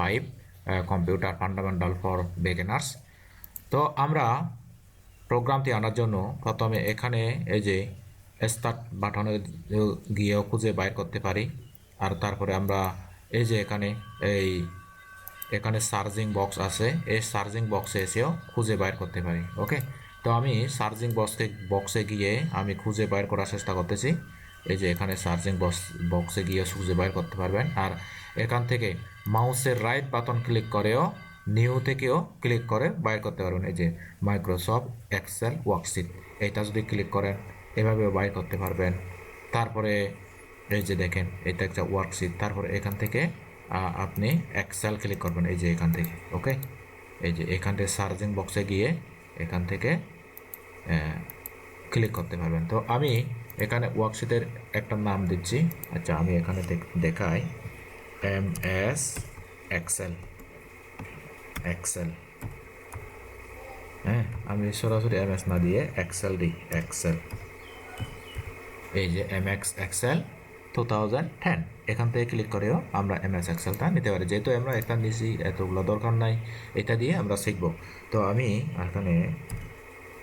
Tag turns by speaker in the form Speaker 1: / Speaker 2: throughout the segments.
Speaker 1: 5 computer fundamental for beginners. তো আমরা প্রোগ্রামটি আনার জন্য প্রথমে এখানে এই যে স্টার্ট বাটনে গিয়েও খুঁজে বাইর করতে পারি। আর তারপরে আমরা এই যে এখানে সার্চিং বক্স আছে, এই সার্চিং বক্সে এসেও খুঁজে বাইর করতে পারি। ওকে, তো আমি সার্চিং বক্সে গিয়ে আমি খুঁজে বাইর করার চেষ্টা করতেছি। এই যে এখানে সার্চিং বক্সে গিয়ে খুঁজে বাইর করতে পারবেন। আর এখান থেকে মাউসের রাইট বাটন ক্লিক করেও নিউ থেকেও ক্লিক করে বাইর করতে পারবেন। এই যে মাইক্রোসফট এক্সেল ওয়ার্কশিট, এটা যদি ক্লিক করেন এভাবেও বাইর করতে পারবেন। তারপরে এই যে দেখেন এটা একটা ওয়ার্কশিট, তারপরে এখান থেকে আপনি এক্সেল ক্লিক করবেন এই যে এখান থেকে। ওকে, এই যে এখান থেকে সার্চিং বক্সে গিয়ে এখান থেকে ক্লিক করতে পারবেন। তো আমি এখানে ওয়ার্কশিটের একটা নাম দিচ্ছি। আচ্ছা, আমি এখানে দেখাই MS এক্সেল। হ্যাঁ, আমি সরাসরি MS না দিয়ে এক্সেল দিই, এক্সেল। এই যে MX এক্সেল 2010, এখান থেকে ক্লিক করেও আমরা MS এক্সেলটা নিতে পারি। যেহেতু আমরা এটা নিছি, এতগুলো দরকার নাই, এটা দিয়ে আমরা শিখব। তো আমি এখানে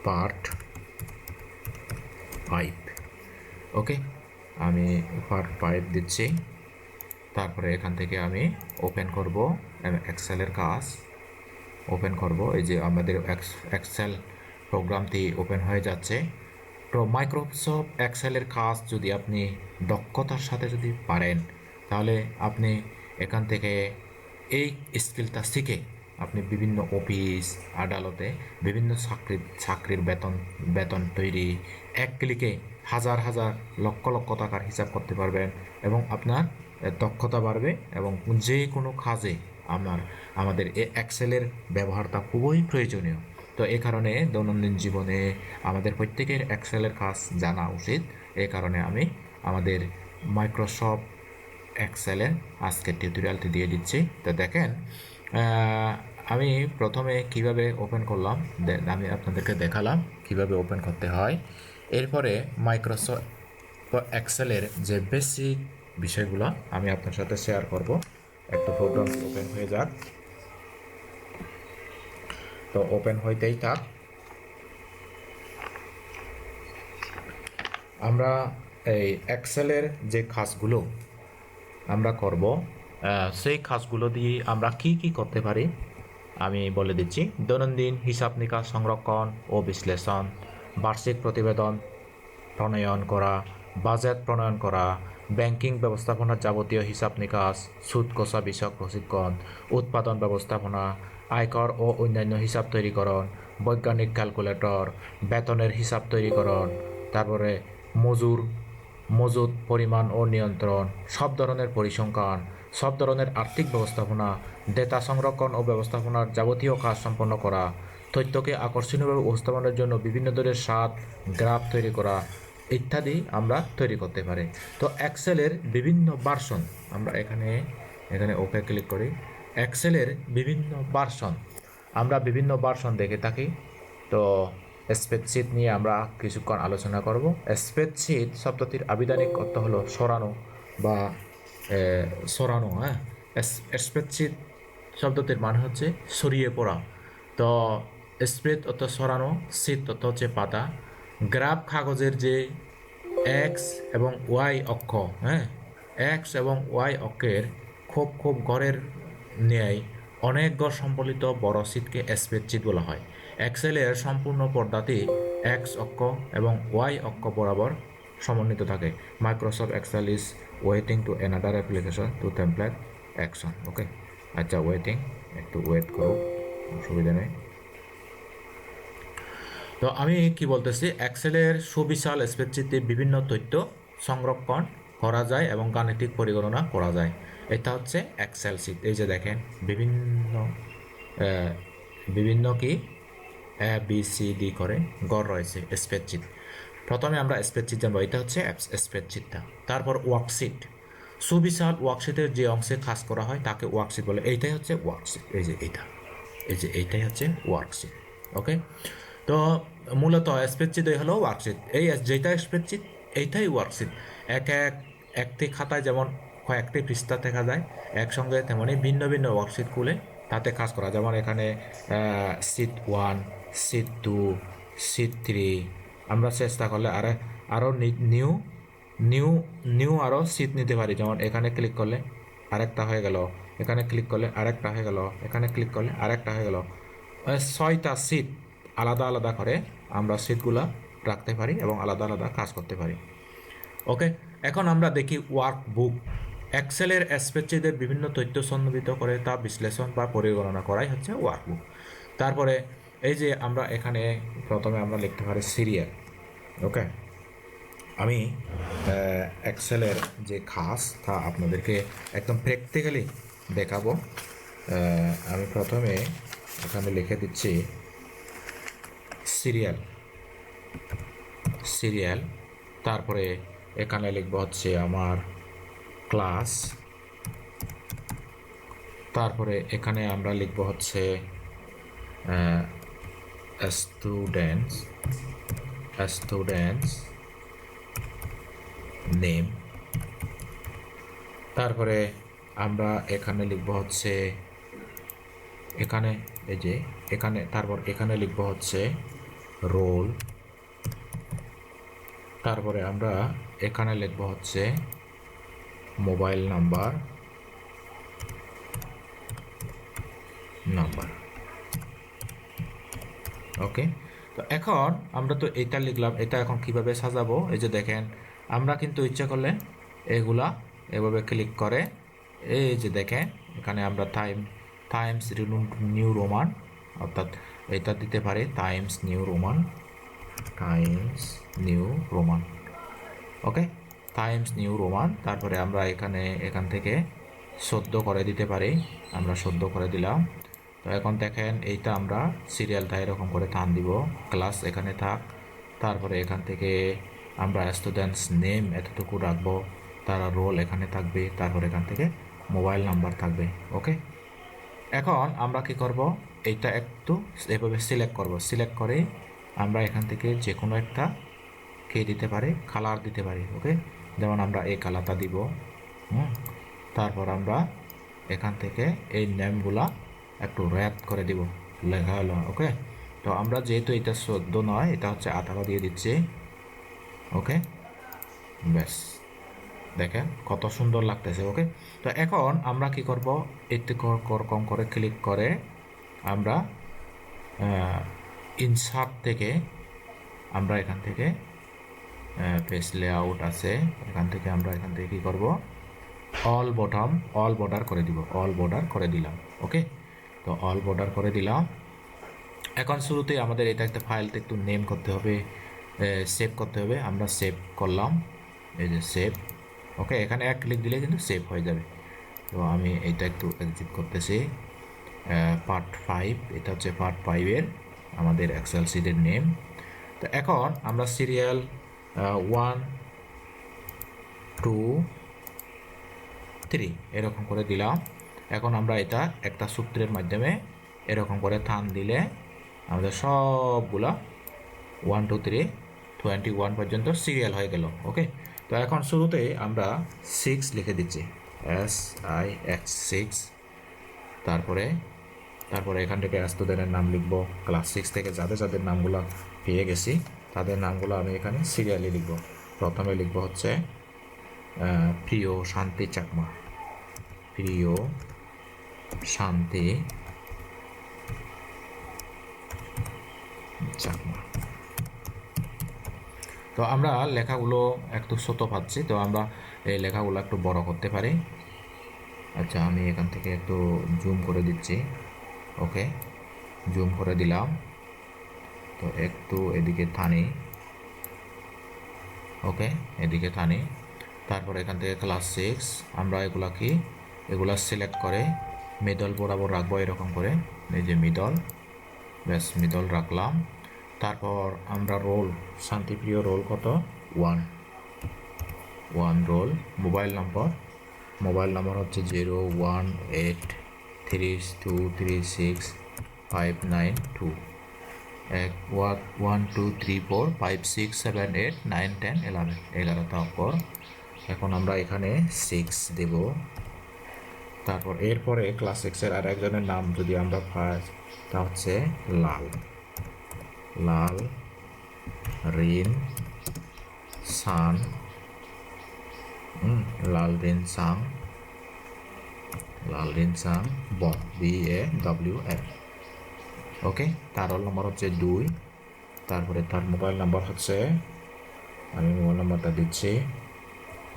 Speaker 1: পার্ট 5, ওকে, আমি পার্ট 5 দিচ্ছি। তারপরে এখান থেকে আমি ওপেন করব এক্সেলের কাজ, ওপেন করব। এই যে আমাদের এক্সেল প্রোগ্রামটি ওপেন হয়ে যাচ্ছে। তো মাইক্রোসফট এক্সেলের কাজ যদি আপনি দক্ষতার সাথে যদি পারেন, তাহলে আপনি এখান থেকে এই স্কিলটা শিখে আপনি বিভিন্ন অফিস আদালতে বিভিন্ন চাকরির বেতন তৈরি, এক ক্লিকে হাজার হাজার লক্ষ লক্ষ টাকার হিসাব করতে পারবেন এবং আপনার দক্ষতা বাড়বে। এবং যে কোনো কাজে আমাদের এই এক্সেলের ব্যবহারটা খুবই প্রয়োজনীয়। তো এই কারণে দৈনন্দিন জীবনে আমাদের প্রত্যেকের এক্সেলের কাজ জানা উচিত। এই কারণে আমি আমাদের মাইক্রোসফট এক্সেলের আজকের টিউটোরিয়ালটি দিয়ে দিচ্ছি। তো দেখেন, আমি প্রথমে কিভাবে ওপেন করলাম, আমি আপনাদেরকে দেখালাম কিভাবে ওপেন করতে হয়। এরপরে মাইক্রোসফট এক্সেলের যে বেসিক বিষয়গুলো আমি আপনার সাথে শেয়ার করব। একটা প্রোগ্রাম ওপেন হয়ে যাক। তো ওপেন হইতেই থাক। আমরা এই এক্সেলের যে কাজগুলো আমরা করব, সেই কাজগুলো দিয়ে আমরা কি কি করতে পারি আমি বলে দিচ্ছি। দৈনন্দিন হিসাব নিকাশ সংরক্ষণ ও বিশ্লেষণ, বার্ষিক প্রতিবেদন প্রণয়ন করা, বাজেট প্রণয়ন করা, ব্যাংকিং ব্যবস্থাপনার যাবতীয় হিসাব নিকাশ, সুদ কষা বিষয়ক প্রশিক্ষণ, উৎপাদন ব্যবস্থাপনা, আয়কর ও অন্যান্য হিসাব তৈরিকরণ, বৈজ্ঞানিক ক্যালকুলেটর, বেতনের হিসাব তৈরিকরণ, তারপরে মজুদ পরিমাণ ও নিয়ন্ত্রণ, সব ধরনের পরিসংখ্যান, সব ধরনের আর্থিক ব্যবস্থাপনা, ডেটা সংরক্ষণ ও ব্যবস্থাপনার যাবতীয় কাজ সম্পন্ন করা, তথ্যকে আকর্ষণীয়ভাবে উপস্থাপনের জন্য বিভিন্ন ধরনের স্বাদ গ্রাফ তৈরি করা ইত্যাদি আমরা তৈরি করতে পারি। তো এক্সেলের বিভিন্ন ভার্সন আমরা এখানে ওকে ক্লিক করি। এক্সেলের বিভিন্ন ভার্সন আমরা বিভিন্ন ভার্সন দেখে থাকি। তো স্প্রেডশিট নিয়ে আমরা কিছুক্ষণ আলোচনা করব। স্প্রেডশিট শব্দটির আবিধানিক অর্থ হলো সরানো বা সরানো। হ্যাঁ, স্প্রেডশিট শব্দটির মানে হচ্ছে ছড়িয়ে পড়া। তো স্প্রেড অর্থ সরানো, শীট অর্থ হচ্ছে পাতা। গ্রাফ কাগজের যে এক্স এবং ওয়াই অক্ষ, হ্যাঁ, এক্স এবং ওয়াই অক্ষের খুব ঘরের ন্যায় অনেক ঘর সম্বলিত বড় শীটকে স্প্রেডশিট বলা হয়। এক্সেলের সম্পূর্ণ পর্দাটি এক্স অক্ষ এবং ওয়াই অক্ষ বরাবর সমন্বিত থাকে। Microsoft Excel is waiting to another application to template action. Okay, আচ্ছা, ওয়েটিং, একটু ওয়েট করো, অসুবিধা নেই। তো আমি কি বলতেছি, এক্সেলের সুবিশাল স্প্রেডশিটে বিভিন্ন তথ্য সংরক্ষণ করা যায় এবং গাণিতিক পরিগণনা করা যায়। এটা হচ্ছে এক্সেল শিট। এই যে দেখেন বিভিন্ন কি ABCD করে গড় রয়েছে স্প্রেডশিট। প্রথমে আমরা স্প্রেডশিট জানবো, এটা হচ্ছে স্প্রেডশিটটা। তারপর ওয়ার্কশিট, সুবিশাল ওয়ার্কশিটের যে অংশে কাজ করা হয় তাকে ওয়ার্কশিট বলে। এইটাই হচ্ছে ওয়ার্কশিট। এইটাই হচ্ছে ওয়ার্কশিট। ওকে, তো মূলত স্প্রেডশিট হলো ওয়ার্কশিট। যেটা স্প্রেডশিট এইটাই ওয়ার্কশিট। একটি খাতায় যেমন কয়েকটি পৃষ্ঠা দেখা যায় একসঙ্গে, তেমনি ভিন্ন ভিন্ন ওয়ার্কশিট খুলে তাতে কাজ করা। যেমন এখানে সিট 1, সিট 2, সিট 3। আমরা চেষ্টা করলে আরও নিউ নিউ নিউ আরও সিট নিতে পারি। যেমন এখানে ক্লিক করলে আরেকটা হয়ে গেল, এখানে ক্লিক করলে আরেকটা হয়ে গেল, এখানে ক্লিক করলে আরেকটা হয়ে গেল। 6টা সিট আলাদা আলাদা করে আমরা সিটগুলা রাখতে পারি এবং আলাদা আলাদা কাজ করতে পারি। ওকে, এখন আমরা দেখি ওয়ার্কবুক। এক্সেলের স্প্রেডশিটের বিভিন্ন তথ্য সন্নিবেশিত করে তা বিশ্লেষণ বা পরিগণনা করাই হচ্ছে ওয়ার্কবুক। তারপরে এই যে আমরা এখানে প্রথমে আমরা লিখতে পারি সিরিয়াল। ওকে, আমি এক্সেলের যে খাস তা আপনাদেরকে একদম প্র্যাকটিক্যালি দেখাবো। আমি প্রথমে এখানে লিখে দিচ্ছি সিরিয়াল সিরিয়াল, তারপরে এখানে লিখব হচ্ছে আমার ক্লাস, তারপরে এখানে আমরা লিখব হচ্ছে স্টুডেন্টস নেম, তারপরে আমরা এখানে লিখব হচ্ছে এখানে এই যে এখানে, তারপর এখানে লিখব হচ্ছে রোল, তারপরে আমরা এখানে লিখব হচ্ছে মোবাইল নাম্বার। ওকে, তো এখন আমরা তো এটা লিখলাম, এটা এখন কিভাবে সাজাবো? এই যে দেখেন, আমরা কিন্তু ইচ্ছা করলে এগুলা এভাবে ক্লিক করে এই যে দেখেন এখানে আমরা টাইমস নিউ রোমান, অর্থাৎ এটা দিতে পারি টাইমস নিউ রোমান। ওকে, টাইমস নিউ রোমান, তারপরে আমরা এখান থেকে 14 করে দিতে পারি। আমরা 14 করে দিলাম। তো এখন দেখেন এইটা আমরা সিরিয়ালটা এরকম করে টান দিব, ক্লাস এখানে থাক, তারপরে এখান থেকে আমরা স্টুডেন্টস নেম এতটুকু রাখবো, তারা রোল এখানে থাকবে, তারপর এখান থেকে মোবাইল নাম্বার থাকবে। ওকে, এখন আমরা কি করব, এইটা একটু এভাবে সিলেক্ট করে আমরা এখান থেকে যে কোনো একটা কে দিতে পারি, কালার দিতে পারি। ওকে, যেমন আমরা এই কালারটা দিব। তারপর আমরা এখান থেকে এই নেমগুলা একটু র্যাপ করে দিব, লেখা হলো। ওকে, তো আমরা যেহেতু এটা 14 নয়, এটা হচ্ছে 18 দিয়ে দিচ্ছি। ওকে, ব্যাস দেখেন কত সুন্দর লাগতেছে। ওকে, তো এখন আমরা কি করব, একটু কম করে ক্লিক করে আমরা ইনসার্ট থেকে আমরা এখান থেকে পেজ লেআউট আছে, এখান থেকে আমরা এখান থেকে কি করব, অল বর্ডার করে দিব, অল বর্ডার করে দিলাম। ওকে, তো অল বর্ডার করে দিলাম। এখন শুরুতেই আমাদের এটা একটা ফাইলটা একটু নেম করতে হবে, সেভ করতে হবে। আমরা সেভ করলাম, এই যে সেভ। ওকে, এখানে এক ক্লিক দিলে কিন্তু সেভ হয়ে যাবে। তো আমি এটা একটু এক্সিট করতেছি। পার্ট 5, এটা হচ্ছে পার্ট 5-এর আমাদের এক্সেল শিটের নেম। তো এখন আমরা সিরিয়াল 1, 2, 3 এরকম করে দিলাম। এখন আমরা এটা একটা সূত্রের মাধ্যমে এরকম করে টান দিলে আমাদের সবগুলা 1, 2, 3, 21 পর্যন্ত সিরিয়াল হয়ে গেল। ওকে, তো এখন শুরুতে আমরা 6 লিখে দিচ্ছি, SIX 6। তারপরে এখান থেকে স্টুডেন্টের নাম লিখব, ক্লাস 6 থেকে যাদের নামগুলো পেয়ে গেছি তাদের নামগুলো আমি এখানে সিরিয়ালি লিখব। প্রথমে লিখব হচ্ছে প্রিয় শান্তি চাকমা, প্রিয় শান্তি চাকমা। তো আমরা লেখাগুলো একটু ছোট পাচ্ছি, তো আমরা এই লেখাগুলো একটু বড় করতে পারি। আচ্ছা, আমি এখান থেকে একটু জুম করে দিচ্ছি। ওকে, জুম করে দিলাম। তো একটু এদিকে টানি। ওকে, এদিকে টানি। তারপর এখান থেকে ক্লাস 6 আমরা এগুলা সিলেক্ট করে মিডল বরাবর রাখবো, এরকম করে। এই যে মিডল, ব্যাস মিডল রাখলাম। তারপর আমরা রোল, শান্তিপ্রিয় রোল কত, 1 রোল। মোবাইল নাম্বার হচ্ছে 01833236592। 1 2 3 4 5 6 7 8 9 10 11, 11টা অক্ষর। এখন আমরা এখানে 6 দেব। তারপর এরপরে ক্লাস 6-এর আর একজনের নাম যদি আমরা পাই, তা হচ্ছে লাল। লাল রিন সান, লাল রিন সাং, লাল রিন সাং বন, BAWN। ওকে, তার রোল নম্বর হচ্ছে 2। তারপরে তার মোবাইল নাম্বার হচ্ছে, আমি মোবাইল নাম্বারটা দিচ্ছি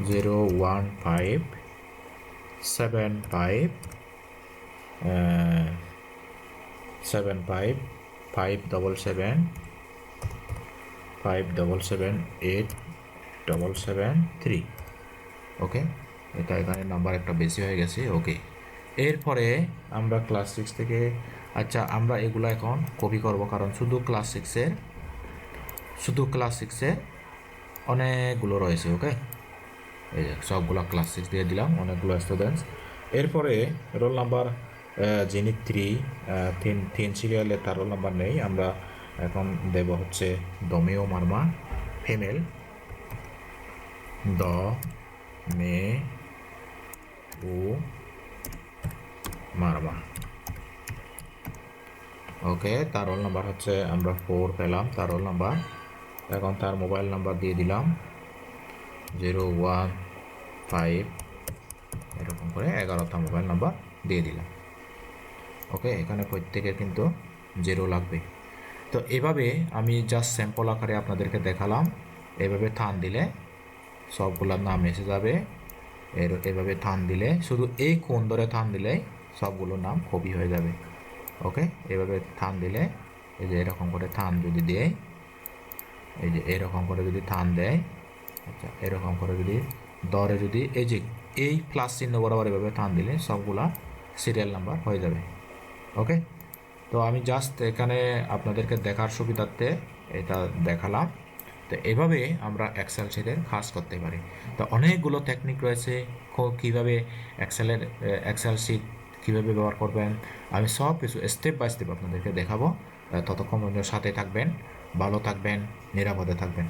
Speaker 1: 01575 75 577 577 8773। ওকে, এটা এখানে নাম্বার একটা বেশি হয়ে গেছে। ওকে, এরপরে আমরা ক্লাস 6 থেকে, আচ্ছা আমরা এগুলো এখন কপি করব, কারণ শুধু ক্লাস 6-এর অনেকগুলো রয়েছে। ওকে, এই যে সবগুলো ক্লাস 6 দিয়ে দিলাম, অনেকগুলো স্টুডেন্টস। এরপরে রোল নাম্বার, যিনি 3 সিরিয়ালে তার রোল নাম্বার নেই, আমরা এখন দেব হচ্ছে দমেও মার্মা, ফিমেল, দ মে ও মার্মা। ওকে, তার রোল নাম্বার হচ্ছে আমরা 4 পেলাম তার রোল নাম্বার। এখন তার মোবাইল নাম্বার দিয়ে দিলাম 015, এরকম করে 11টা মোবাইল নাম্বার দিয়ে দিলাম। ওকে, এখানে প্রত্যেকের কিন্তু 0 লাগবে। তো এভাবে আমি জাস্ট স্যাম্পল আকারে আপনাদেরকে দেখালাম। এভাবে টান দিলে সবগুলোর নাম এসে যাবে। এভাবে টান দিলে, শুধু এই কোণ ধরে টান দিলে সবগুলোর নাম কপি হয়ে যাবে। ওকে, এভাবে টান দিলে, এই যে এরকম করে টান যদি দেয়, এই যে এরকম করে যদি টান দেয়, আচ্ছা এরকম করে যদি ধরে, যদি এই যে এই প্লাস চিহ্ন বরাবর এভাবে টান দিলে সবগুলা সিরিয়াল নাম্বার হয়ে যাবে। ওকে, তো আমি জাস্ট এখানে আপনাদেরকে দেখার সুবিধার্থে এটা দেখালাম। তো এভাবে আমরা এক্সেল শিটের কাজ করতে পারি। তো অনেকগুলো টেকনিক রয়েছে কীভাবে এক্সেল শিট কীভাবে ব্যবহার করবেন, আমি সব কিছু স্টেপ বাই স্টেপ আপনাদেরকে দেখাবো। ততক্ষণ অন্য সাথে থাকবেন, ভালো থাকবেন, নিরাপদে থাকবেন।